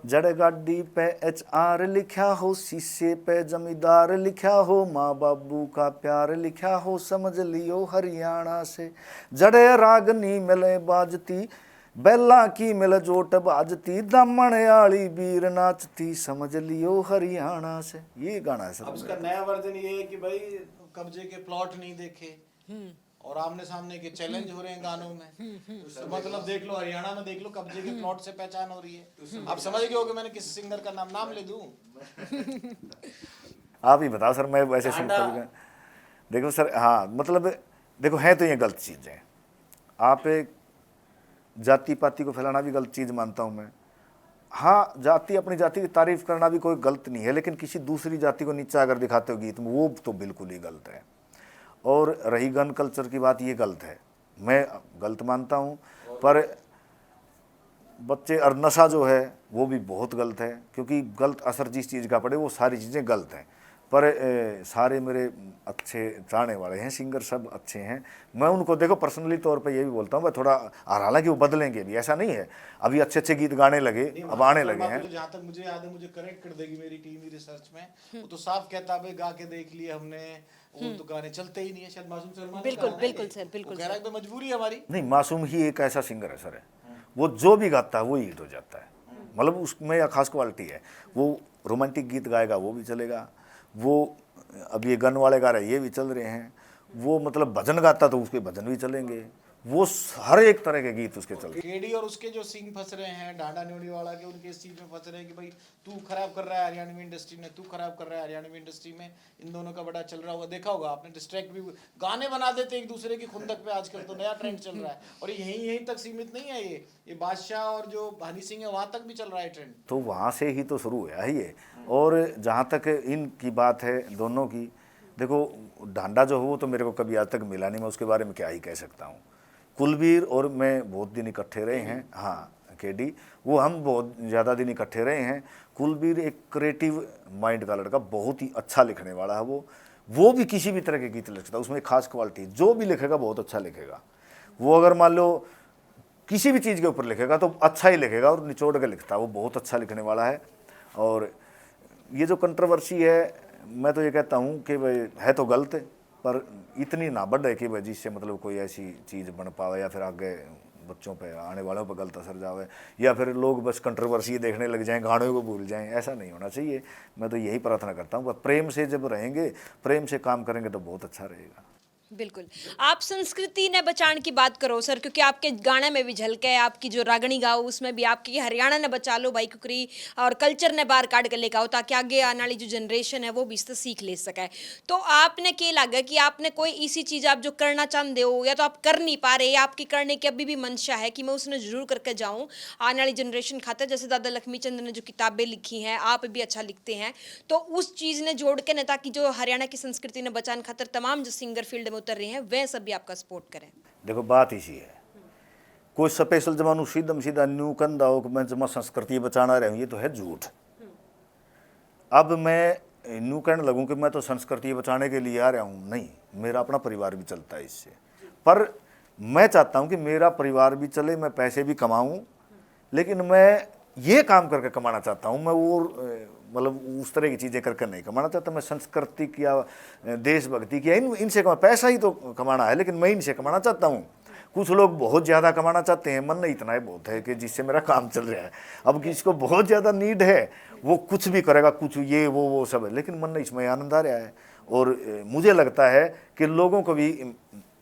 जड़ गाड़ी पे HR लिखा हो, शीशे पे जमींदार लिखा हो, माँ बाबू का प्यार लिखा हो, समझ लियो हरियाणा से। जड़े रागनी मिले बाजती, बेला की मिल जोट बाजती, दामन आली वीर नाचती, समझ लियो हरियाणा से। ये गाना है सर। अब इसका नया वर्जन ये है कि भाई कब्जे के प्लॉट नहीं देखे और आमने सामने के चैलेंज हो रहे हैं गानों में। तो मतलब देख लो, हरियाणा में देख लो, कब्जे के प्लॉट से पहचान हो रही है। आप समझ गए हो कि मैंने किस सिंगर का नाम ले दूं? आप ही बताओ सर, मैं वैसे सिंपल। देखो सर, हाँ मतलब देखो, है तो ये गलत चीज़ है। आप जाति पाति को फैलाना भी गलत चीज़ मानता हूँ मैं। हाँ, जाति अपनी जाति की तारीफ करना भी कोई गलत नहीं है, लेकिन किसी दूसरी जाति को नीचा अगर दिखाते हो गीत में, वो तो बिल्कुल ही गलत है। और रही गन कल्चर की बात, ये गलत है, मैं गलत मानता हूँ। पर बच्चे और नशा जो है वो भी बहुत गलत है, क्योंकि गलत असर जिस चीज़ का पड़े वो सारी चीज़ें गलत हैं। पर सारे मेरे अच्छे चाहने वाले हैं, सिंगर सब अच्छे हैं। मैं उनको देखो पर्सनली तौर पे ये भी बोलता हूँ, मैं थोड़ा, और हालांकि वो बदलेंगे भी, ऐसा नहीं है। अभी अच्छे अच्छे गीत गाने लगे, अब आने लगे हैं। जहाँ तक मुझे याद है, मुझे करेक्ट कर देगी मेरी टीम रिसर्च में, वो तो साफ कहता है गा के देख लिए हमने, वो तो गाने चलते ही नहीं है। शायद मासूम शर्मा। बिल्कुल बिल्कुल सर, बिल्कुल कह रहा है मजबूरी है हमारी। नहीं, मासूम ही एक ऐसा सिंगर है सर, वो जो भी गाता है वो हिट हो जाता है। मतलब उसमें खास क्वालिटी है। वो रोमांटिक गीत गाएगा वो भी चलेगा, वो अब ये गन वाले गा रहे ये भी चल रहे हैं, वो मतलब भजन गाता तो उसके भजन भी चलेंगे, वो हर एक तरह के गीत उसके चलते। केडी और उसके जो सिंह फंस रहे हैं, डांडा न्योड़ी वाला के, उनके इस चीज में फंस रहे हैं कि भाई तू खराब कर रहा है हरियाणवी इंडस्ट्री में, तू खराब कर रहा है हरियाणवी इंडस्ट्री में। इन दोनों का बड़ा चल रहा होगा, देखा होगा आपने, डिस्ट्रैक्ट भी गाने बना देते एक दूसरे की खुंदक पे। आजकल तो नया ट्रेंड चल रहा है, और यहीं तक सीमित नहीं है। ये बादशाह और जो हनी सिंह है वहां तक भी चल रहा है ट्रेंड। तो वहाँ से ही तो शुरू हुआ है ये। और जहाँ तक इनकी बात है दोनों की, देखो डांडा जो हो वो तो मेरे को कभी आज तक मिला नहीं, मैं उसके बारे में क्या ही कह सकता हूँ। कुलबीर और मैं बहुत दिन इकट्ठे रहे हैं। हाँ, केडी, वो हम बहुत ज़्यादा दिन इकट्ठे रहे हैं। कुलबीर एक क्रिएटिव माइंड का लड़का, बहुत ही अच्छा लिखने वाला है वो भी किसी भी तरह के गीत लिख सकता है। उसमें एक खास क्वालिटी, जो भी लिखेगा बहुत अच्छा लिखेगा। वो अगर मान लो किसी भी चीज़ के ऊपर लिखेगा तो अच्छा ही लिखेगा, और निचोड़ के लिखता है, वो बहुत अच्छा लिखने वाला है। और ये जो कंट्रोवर्सी है, मैं तो ये कहता हूँ कि भाई है तो गलत, पर इतनी ना बढ़े कि भाई जिससे मतलब कोई ऐसी चीज़ बन पावे, या फिर आगे बच्चों पे, आने वालों पर गलत असर जावे, या फिर लोग बस कंट्रोवर्सी देखने लग जाएं, गानों को भूल जाएं। ऐसा नहीं होना चाहिए। मैं तो यही प्रार्थना करता हूँ, प्रेम से जब रहेंगे, प्रेम से काम करेंगे तो बहुत अच्छा रहेगा। बिल्कुल। आप संस्कृति ने बचाण की बात करो सर, क्योंकि आपके गाने में भी झलक है, आपकी जो रागणी गाओ उसमें भी आपकी हरियाणा ने बचा लो भाई कुकरी और कल्चर ने बाहर काट के लेकर आओ, ताकि आगे आने वाली जो जनरेशन है वो भी इससे सीख ले सके। तो आपने क्या लगा कि आपने कोई ऐसी चीज़ आप जो करना चाहते हो, या तो आप कर नहीं पा रहे, या आपकी करने की अभी भी मंशा है कि मैं उसने जरूर करके जाऊँ आने वाली जनरेशन खातर, जैसे दादा लक्ष्मी चंद ने जो किताबें लिखी हैं, आप भी अच्छा लिखते हैं, तो उस चीज़ ने जोड़ के ना, ताकि जो हरियाणा की संस्कृति ने बचाने खातर तमाम जो सिंगर फील्ड में उतर रहे हैं वह सब भी आपका सपोर्ट करें। देखो बात इसी है, कोई स्पेशल जमानू सीधम सीधा न्यू कंदा हो कि मैं जमा संस्कृति बचाना रहा हूँ, ये तो है झूठ। अब मैं न्यू कहने लगूँ कि मैं तो संस्कृति बचाने के लिए आ रहा हूँ, नहीं, मेरा अपना परिवार भी चलता है इससे। पर मैं चाहता हूँ कि मेरा परिवार भी चले, मैं पैसे भी कमाऊँ, लेकिन मैं ये काम करके कमाना चाहता हूँ। मैं और मतलब उस तरह की चीज़ें करके नहीं कमाना चाहता। मैं संस्कृति या देशभक्ति की इनसे पैसा ही तो कमाना है, लेकिन मैं इनसे कमाना चाहता हूँ। कुछ लोग बहुत ज़्यादा कमाना चाहते हैं, मन नहीं इतना ही बहुत है कि जिससे मेरा काम चल रहा है। अब किसी को बहुत ज़्यादा नीड है, वो कुछ भी करेगा, कुछ ये वो सब है, लेकिन मन नहीं, इसमें आनंद आ रहा है। और मुझे लगता है कि लोगों को भी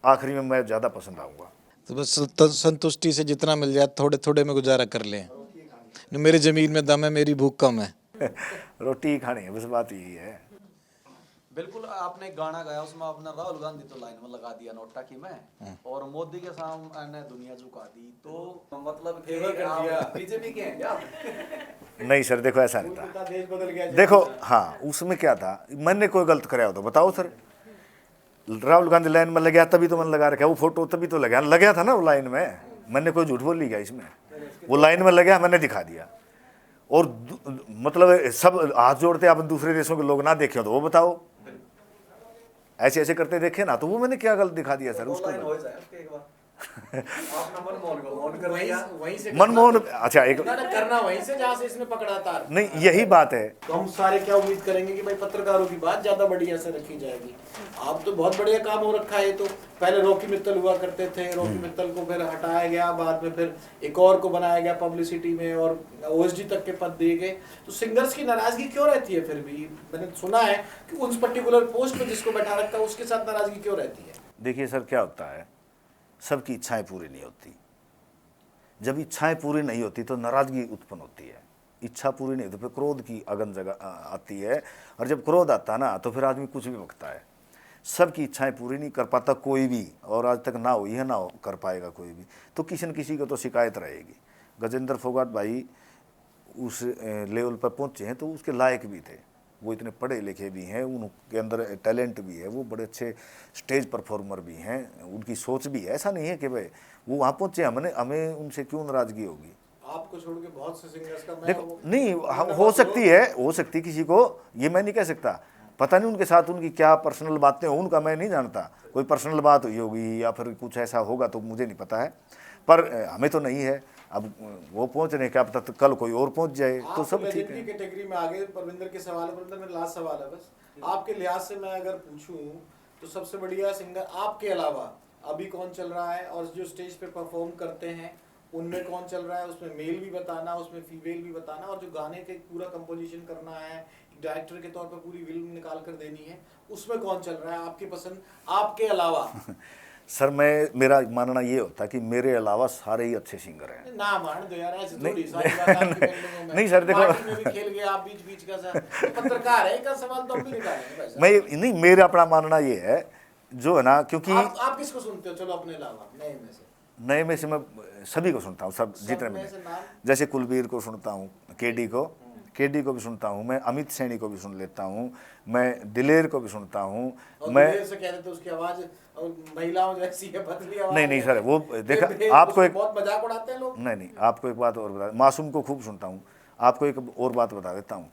आखिरी में मैं ज़्यादा पसंद आऊँगा। तो बस संतुष्टि से जितना मिल जाए थोड़े थोड़े में गुजारा कर लें। मेरी ज़मीन में दम है, मेरी भूख कम है। रोटी ही खानी है, बस बात यही है। बिल्कुल, आपने गाना गाया उसमें आपने राहुल गांधी तो लाइन में लगा दिया नोटा की मैं, और मोदी के सामने दुनिया झुका दी, तो मतलब फेवर कर दिया बीजेपी के हैं क्या? नहीं सर, देखो ऐसा नहीं था। देश बदल गया। देखो हाँ, उसमें क्या था, मैंने कोई गलत कराया हो तो बताओ सर। राहुल गांधी लाइन में लगा तभी तो मैंने लगा रखा, वो फोटो तभी तो लगा था ना वो लाइन में। मैंने कोई झूठ बोल लिया इसमें, वो लाइन में लगा, मैंने दिखा दिया। और मतलब सब हाथ जोड़ते आप दूसरे देशों के लोग ना देखे तो वो बताओ, ऐसे ऐसे करते देखे ना, तो वो मैंने क्या गलत दिखा दिया सर उसको। अपना मनमोहन को फोन कर वहीं लिया। वहीं से मनमोहन, अच्छा एक ना करना वहीं से जहाँ से इसने पकड़ा तार। नहीं, यही बात है। तो हम सारे क्या उम्मीद करेंगे कि भाई पत्रकारों की बात ज्यादा बढ़िया से रखी जाएगी। आप तो बहुत बढ़िया काम हो रखा है। तो पहले रॉकी मित्तल हुआ करते थे, रॉकी मित्तल को फिर हटाया गया, बाद में फिर एक और को बनाया गया पब्लिसिटी में और ओएसडी तक के पद दिए गए। तो सिंगर्स की नाराजगी क्यों रहती है? फिर भी मैंने सुना है कि उस पर्टिकुलर पोस्ट पे जिसको बैठा रखा है उसके साथ नाराजगी क्यों रहती है? देखिए सर, क्या होता है, सबकी इच्छाएं पूरी नहीं होती। जब इच्छाएं पूरी नहीं होती तो नाराजगी उत्पन्न होती है। इच्छा पूरी नहीं होती तो फिर क्रोध की अगन जगह आती है, और जब क्रोध आता है ना तो फिर आदमी कुछ भी बकता है। सबकी इच्छाएं पूरी नहीं कर पाता कोई भी, और आज तक ना हुई है ना कर पाएगा कोई भी। तो किसी न किसी को तो शिकायत रहेगी। गजेंद्र फोगाट भाई उस लेवल पर पहुंचे हैं तो उसके लायक भी थे। वो इतने पढ़े लिखे भी हैं, उनके अंदर टैलेंट भी है, वो बड़े अच्छे स्टेज परफॉर्मर भी हैं, उनकी सोच भी है। ऐसा नहीं है कि भाई वो वहाँ पहुँचे, हमें उनसे क्यों नाराजगी होगी। आपको छोड़ के बहुत से सिंगर्स का देखो नहीं, हो सकती किसी को, ये मैं नहीं कह सकता। पता नहीं उनके साथ उनकी क्या पर्सनल बातें हो, उनका मैं नहीं जानता। कोई पर्सनल बात हुई होगी या फिर कुछ ऐसा होगा तो मुझे नहीं पता है, पर हमें तो नहीं है। अब वो पहुंच रहे, क्या पता तो कल कोई और पहुंच जाए, तो सब ठीक है। कैटेगरी में आगे परविंदर के सवाल है। परविंदर मेरा लास्ट सवाल है बस, आपके लिहाज से मैं अगर पूछूं तो सबसे बढ़िया सिंगर आपके अलावा अभी कौन चल रहा है, और जो स्टेज पे परफॉर्म करते हैं उनमें कौन चल रहा है? उसमें मेल भी बताना, उसमें फीमेल भी बताना, और जो गाने के पूरा कंपोजिशन करना है, डायरेक्टर के तौर पर पूरी फिल्म निकाल कर देनी है, उसमें कौन चल रहा है आपकी पसंद आपके अलावा? सर मेरा मानना ये होता है कि मेरे अलावा सारे ही अच्छे सिंगर हैं। ना मान दो यार, ऐसे थोड़ी सारी बात आपकी बंगलों में। नहीं सर, देखो पार्टी में भी खेल गए आप बीच बीच का सा, पत्रकार है का सवाल तो हम भी निकालेंगे भाई साहब। मैं नहीं, मेरा अपना मानना ये है जो है ना, क्योंकि आप किसको सुनते हो? चलो अपने अलावा नए में से मैं सभी को सुनता हूँ, सब जितने में में, से नाम? जैसे कुलबीर को सुनता हूँ, केडी को भी सुनता हूँ मैं, अमित सैनी को भी सुन लेता हूँ मैं, दिलेर को भी सुनता हूँ मैं। दिलेर से कह रहे थे उसकी आवाज महिलाओं जैसी है, पतली आवाज। नहीं सर, वो देखा फिर आपको एक, बहुत मजाक उड़ाते हैं लोग। नहीं आपको एक बात और बता, मासूम को खूब सुनता हूँ। आपको एक और बात बता देता हूँ,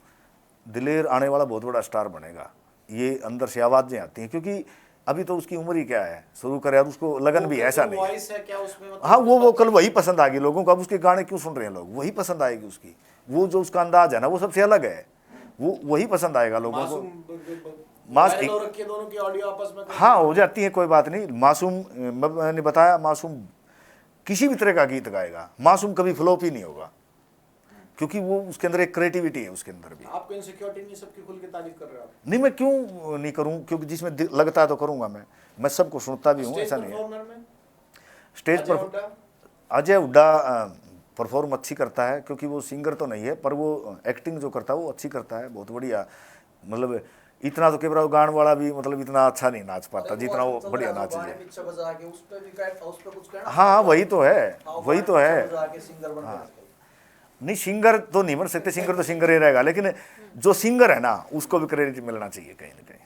दिलेर आने वाला बहुत बड़ा स्टार बनेगा। ये अंदर से आवाज़ें आती हैं, क्योंकि अभी तो उसकी उम्र ही क्या है, शुरू करे, और उसको लगन भी ऐसा नहीं वॉइस है क्या उसमें? मतलब हाँ, वो कल वही पसंद आ गई लोगों को। अब उसके गाने क्यों सुन रहे हैं लोग? वही पसंद आएगी उसकी, वो जो उसका अंदाज है ना, वो सबसे अलग है, वो वही पसंद आएगा लोगों को। वायरल हो रखी है दोनों की ऑडियो आपस में। हाँ, हो जाती है, कोई बात नहीं। मासूम, मैंने बताया, मासूम किसी भी तरह का गीत गाएगा, मासूम कभी फ्लॉप ही नहीं होगा, क्योंकि वो उसके अंदर एक क्रिएटिविटी है उसके अंदर भी। आपको इनसिक्योरिटी नहीं? सबकी खुल के तारीफ कर रहे हो आप? नहीं, मैं क्यों नहीं करूं, क्योंकि जिसमें लगता है तो करूंगा। मैं सबको सुनता भी हूँ, ऐसा नहीं है। स्टेज पर अजय हुड्डा परफॉर्म अच्छी करता है, क्योंकि वो सिंगर तो नहीं है, पर वो एक्टिंग जो करता है वो अच्छी करता है, बहुत बढ़िया। मतलब इतना तो केवरा गान वाला भी मतलब इतना अच्छा नहीं नाच पाता जितना वो बढ़िया नाच है। हाँ, वही तो है। नहीं, सिंगर तो नहीं बन सकते, सिंगर तो सिंगर ही रहेगा, लेकिन जो सिंगर है ना उसको भी क्रेडिट मिलना चाहिए कहीं ना कहीं।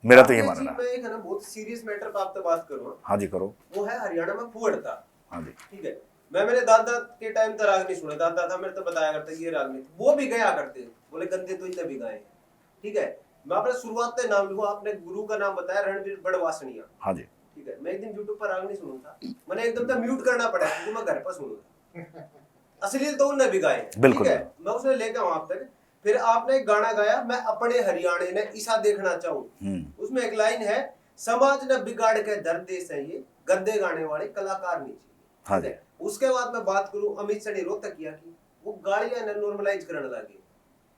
मेरा तो ये मानना है। मैं एक है ना बहुत सीरियस मैटर पे आपसे बात करूँ। हाँ जी, करो। वो है हरियाणा में फुहड़ता। हाँ जी, ठीक है। मैं मेरे दादा के टाइम तक राग नहीं सुना, दादा था मेरे तो बताया करता ये राग नहीं, वो भी गया करते, बोले गंदे तो इतने भी गाए। ठीक है, मैं अपने शुरुआत से नाम लिखूं, आपने गुरु का नाम बताया रणवीर बड़वासनिया। हाँ जी, ठीक है, मैं एक दिन यूट्यूब पर राग नहीं सुनूं था, मैंने एकदम से म्यूट करना पड़ा क्योंकि मैं घर पर सुनूंगा। असली तो उनने भी गाए, ठीक है, मैं उसे लेके आऊं आप तक। फिर आपने एक गाना गाया, मैं अपने हरियाणा ने ईसा देखना चाहूं। उसमें एक लाइन है, समाज ने बिगाड़ के दर देश है ये, गंदे गाने वाले कलाकार नहीं चाहिए। हाँ जी। उसके बाद मैं बात करूं अमित सैनी रोहतकिया की, वो गालियां नॉर्मलाइज करने लगे।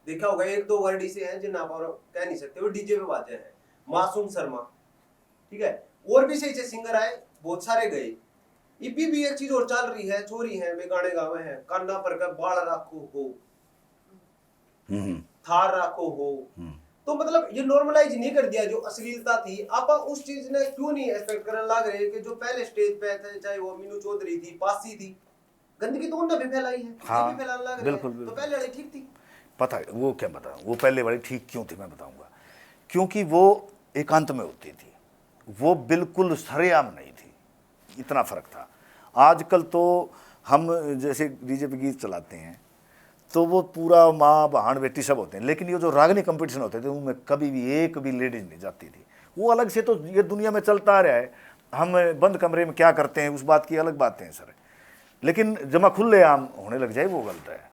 देखा होगा एक दो वर्ड से हैं जिन आप कह नहीं सकते, वो डीजे पे बातें हैं। मासूम शर्मा, ठीक है, और भी सही से सिंगर आए, बहुत सारे गए। इपी भी एक चीज और चल रही है, छोरी है वे गाने गावे हैं, कान्ना पर का बाल राखो हो, थार राखो हो। तो मतलब ये नॉर्मलाइज नहीं कर दिया जो अश्लीलता थी। आप उस चीज ने क्यों नहीं एक्सपेक्ट करने लग रहे कि जो पहले स्टेज पे थे, चाहे वो मीनू चौधरी थी, पासी थी, गंदगी तो उन्होंने भी फैलाई है। हाँ, भी फैलाने लग रहे बिल्कुल, हैं। बिल्कुल। तो पहले वाली ठीक थी। पता है वो क्या बताऊँ, वो पहले वाली ठीक क्यों थी मैं बताऊंगा। क्योंकि वो एकांत में होती थी, वो बिल्कुल सरेआम नहीं थी, इतना फर्क था। आजकल तो हम जैसे डीजे पे गीत चलाते हैं तो वो पूरा माँ बहन बेटी सब होते हैं, लेकिन ये जो रागनी कंपटीशन होते थे उनमें कभी भी एक भी लेडीज नहीं जाती थी। वो अलग से तो ये दुनिया में चलता आ रहा है। हम बंद कमरे में क्या करते हैं उस बात की अलग बातें हैं सर, लेकिन जमा खुले आम होने लग जाए वो गलत है।